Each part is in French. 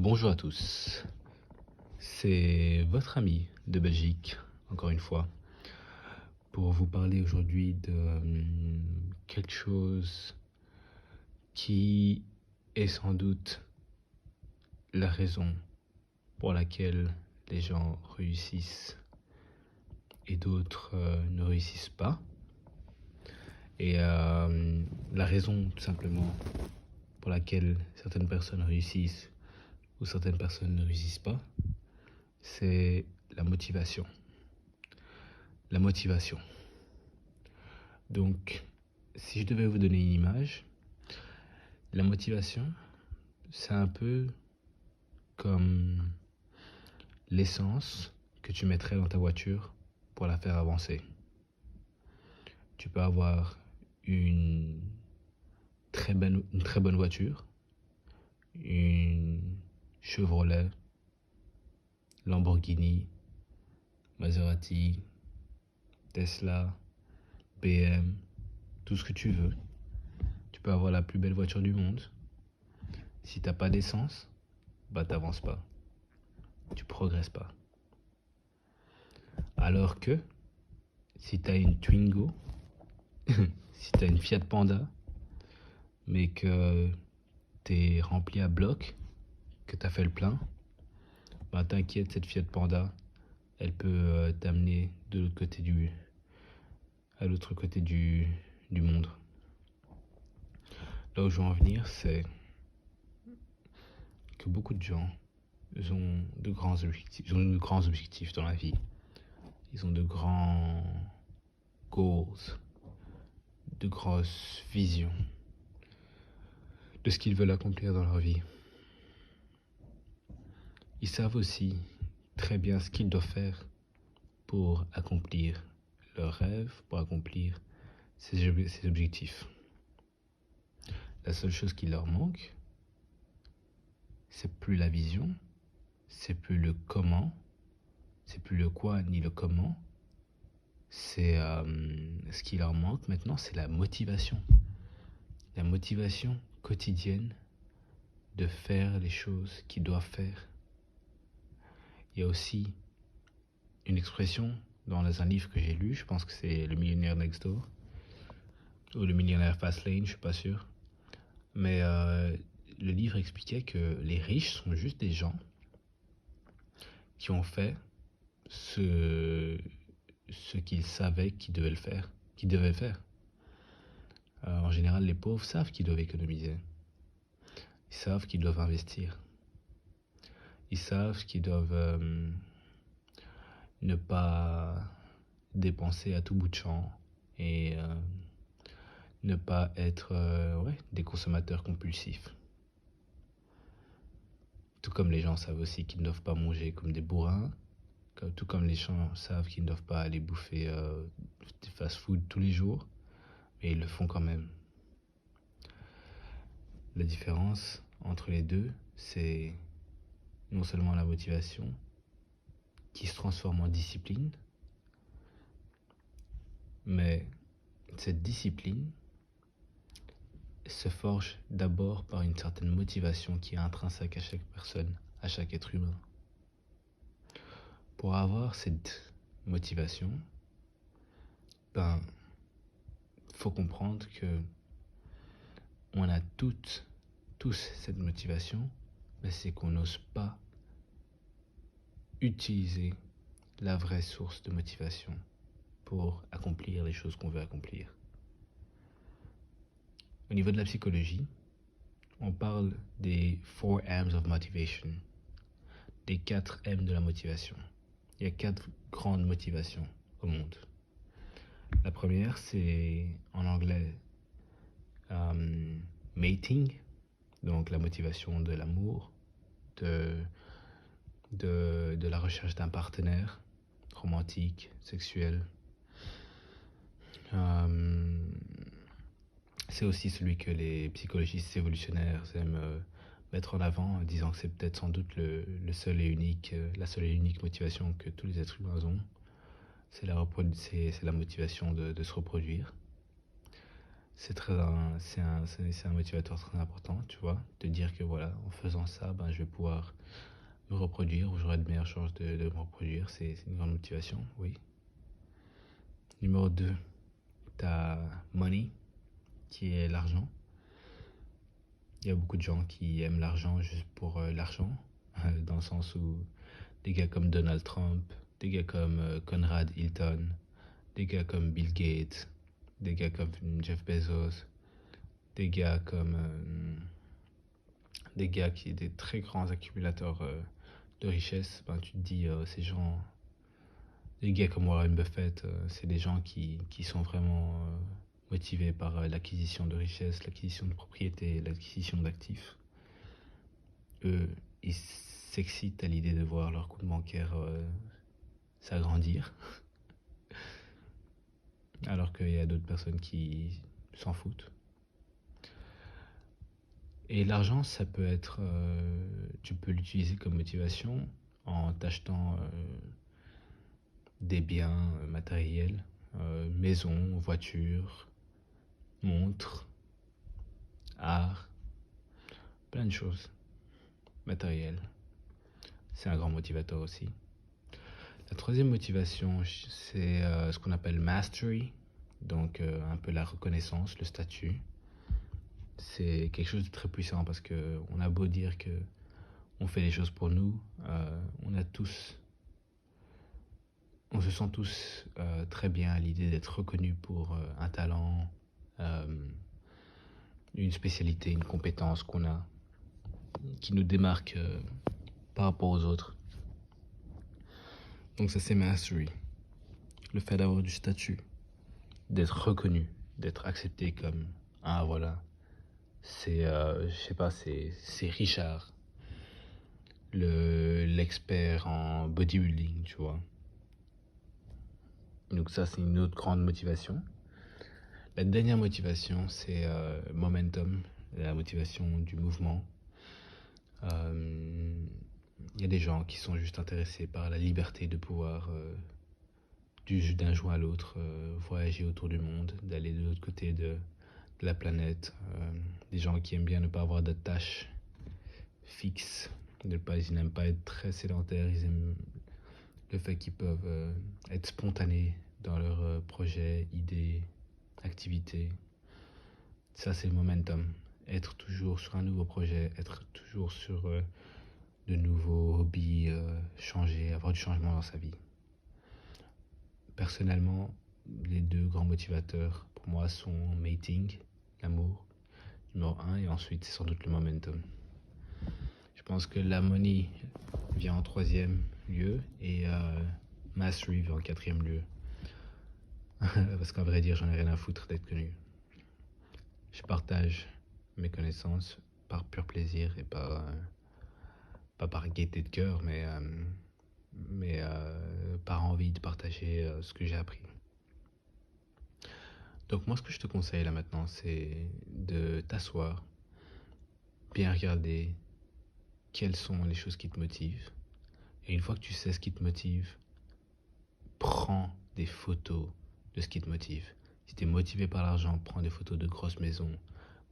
Bonjour à tous, c'est votre ami de Belgique, encore une fois, pour vous parler aujourd'hui de quelque chose qui est sans doute la raison pour laquelle les gens réussissent et d'autres ne réussissent pas. Et la raison tout simplement pour laquelle certaines personnes réussissent ou certaines personnes ne réussissent pas, c'est la motivation. La motivation. Donc, si je devais vous donner une image, la motivation, c'est un peu comme l'essence que tu mettrais dans ta voiture pour la faire avancer. Tu peux avoir une très bonne voiture, une Chevrolet, Lamborghini, Maserati, Tesla, BM, tout ce que tu veux. Tu peux avoir la plus belle voiture du monde. Si t'as pas d'essence, bah t'avances pas. Tu progresses pas. Alors que si t'as une Twingo, si t'as une Fiat Panda, mais que t'es rempli à bloc, que t'as fait le plein, bah t'inquiète, cette Fiat Panda, elle peut t'amener de l'autre côté à l'autre côté du monde. Là où je veux en venir, c'est que beaucoup de gens ont de grands objectifs. Ils ont de grands objectifs dans la vie. Ils ont de grands goals, de grosses visions de ce qu'ils veulent accomplir dans leur vie. Ils savent aussi très bien ce qu'ils doivent faire pour accomplir leurs rêves, pour accomplir ces objectifs. La seule chose qui leur manque, c'est plus la vision, c'est plus le comment, c'est plus le quoi ni le comment. C'est ce qui leur manque maintenant, c'est la motivation. La motivation quotidienne de faire les choses qu'ils doivent faire. Il y a aussi une expression dans un livre que j'ai lu, je pense que c'est Le Millionnaire Next Door, ou Le Millionnaire Fast Lane, je suis pas sûr. Mais le livre expliquait que les riches sont juste des gens qui ont fait ce qu'ils savaient qu'ils devaient faire. En général, les pauvres savent qu'ils doivent économiser. Ils savent qu'ils doivent investir. Ils savent qu'ils doivent ne pas dépenser à tout bout de champ et ne pas être des consommateurs compulsifs. Tout comme les gens savent aussi qu'ils ne doivent pas manger comme des bourrins, tout comme les gens savent qu'ils ne doivent pas aller bouffer des fast-food tous les jours, mais ils le font quand même. La différence entre les deux, c'est non seulement la motivation qui se transforme en discipline, mais cette discipline se forge d'abord par une certaine motivation qui est intrinsèque à chaque personne, à chaque être humain. Pour avoir cette motivation, faut comprendre que on a tous cette motivation, mais c'est qu'on n'ose pas utiliser la vraie source de motivation pour accomplir les choses qu'on veut accomplir. Au niveau de la psychologie, on parle des 4 M's of motivation, des 4 M de la motivation. Il y a 4 grandes motivations au monde. La première, c'est en anglais mating, donc la motivation de l'amour, de la recherche d'un partenaire romantique, sexuel. C'est aussi celui que les psychologistes évolutionnaires aiment mettre en avant, en disant que c'est peut-être sans doute la seule et unique motivation que tous les êtres humains ont. C'est la motivation de se reproduire. c'est un motivateur très important, tu vois, de dire que voilà, en faisant ça, ben, je vais pouvoir me reproduire ou j'aurai de meilleures chances de me reproduire. C'est une grande motivation, oui. Numéro 2, tu as money, qui est l'argent. Il y a beaucoup de gens qui aiment l'argent juste pour l'argent, dans le sens où des gars comme Donald Trump, des gars comme Conrad Hilton, des gars comme Bill Gates, des gars comme Jeff Bezos, des gars comme des gars qui sont des très grands accumulateurs de richesse. Ben, tu te dis, ces gens, des gars comme Warren Buffett, c'est des gens qui sont vraiment motivés par l'acquisition de richesse, l'acquisition de propriétés, l'acquisition d'actifs. Eux, ils s'excitent à l'idée de voir leur compte bancaire s'agrandir, alors qu'il y a d'autres personnes qui s'en foutent. Et l'argent, ça peut être, tu peux l'utiliser comme motivation en t'achetant des biens matériels, maison, voiture, montre, art, plein de choses matérielles. C'est un grand motivateur aussi. La troisième motivation, c'est ce qu'on appelle mastery, donc un peu la reconnaissance, le statut. C'est quelque chose de très puissant parce que on a beau dire que on fait les choses pour nous, on se sent tous très bien à l'idée d'être reconnus pour un talent, une spécialité, une compétence qu'on a, qui nous démarque par rapport aux autres. Donc ça c'est mastery, le fait d'avoir du statut, d'être reconnu, d'être accepté comme ah voilà, c'est je sais pas, c'est Richard, l'expert en bodybuilding, tu vois. Donc ça c'est une autre grande motivation. La dernière motivation c'est momentum, la motivation du mouvement. Il y a des gens qui sont juste intéressés par la liberté de pouvoir d'un jour à l'autre voyager autour du monde, d'aller de l'autre côté de la planète. Des gens qui aiment bien ne pas avoir de tâches fixes, ils n'aiment pas être très sédentaires, ils aiment le fait qu'ils peuvent être spontanés dans leurs projets, idées, activités. Ça c'est le momentum. Être toujours sur un nouveau projet, être toujours sur de nouveaux hobbies, changer, avoir du changement dans sa vie. Personnellement, les deux grands motivateurs pour moi sont mating, l'amour, numéro 1, et ensuite c'est sans doute le momentum. Je pense que la money vient en troisième lieu et mastery vient en quatrième lieu. Parce qu'en vrai dire, j'en ai rien à foutre d'être connu. Je partage mes connaissances par pur plaisir et pas par gaieté de cœur, mais par envie de partager ce que j'ai appris. Donc moi, ce que je te conseille là maintenant, c'est de t'asseoir, bien regarder quelles sont les choses qui te motivent. Et une fois que tu sais ce qui te motive, prends des photos de ce qui te motive. Si tu es motivé par l'argent, prends des photos de grosses maisons,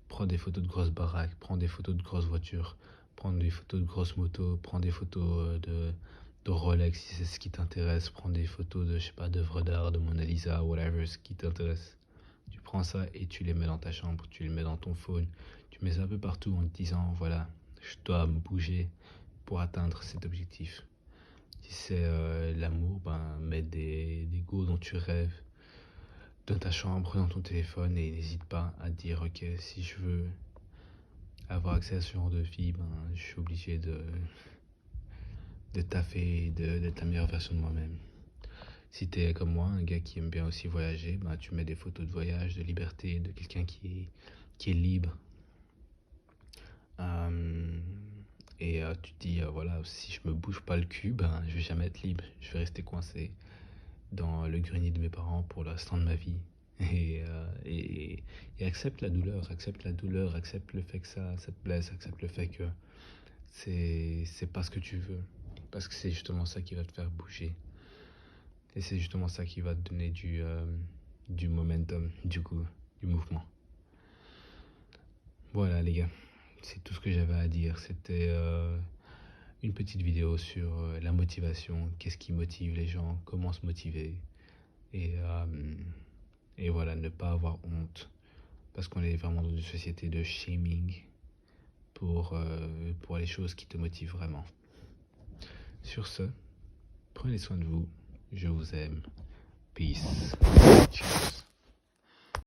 prends des photos de grosses baraques, prends des photos de grosses voitures, prends des photos de grosses motos, prends des photos de Rolex si c'est ce qui t'intéresse, prends des photos de, je sais pas, d'œuvres d'art, de Mona Lisa, whatever, ce qui t'intéresse. Tu prends ça et tu les mets dans ta chambre, tu les mets dans ton phone, tu mets ça un peu partout en te disant, voilà, je dois me bouger pour atteindre cet objectif. Si c'est l'amour, ben, mets des goals dont tu rêves dans ta chambre, dans ton téléphone, et n'hésite pas à dire, ok, si je veux avoir accès à ce genre de vie, ben, je suis obligé de taffer, d'être la meilleure version de moi-même. Si t'es comme moi, un gars qui aime bien aussi voyager, ben, tu mets des photos de voyage, de liberté, de quelqu'un qui est libre. Et tu te dis, voilà, si je me bouge pas le cul, ben, je vais jamais être libre. Je vais rester coincé dans le grenier de mes parents pour le restant de ma vie. Et accepte la douleur, accepte le fait que ça te blesse, accepte le fait que c'est pas ce que tu veux. Parce que c'est justement ça qui va te faire bouger. Et c'est justement ça qui va te donner du momentum, du coup, du mouvement. Voilà les gars, c'est tout ce que j'avais à dire. C'était une petite vidéo sur la motivation, qu'est-ce qui motive les gens, comment se motiver. Et, euh, et voilà, ne pas avoir honte. Parce qu'on est vraiment dans une société de shaming pour les choses qui te motivent vraiment. Sur ce, prenez soin de vous. Je vous aime. Peace. Cheers.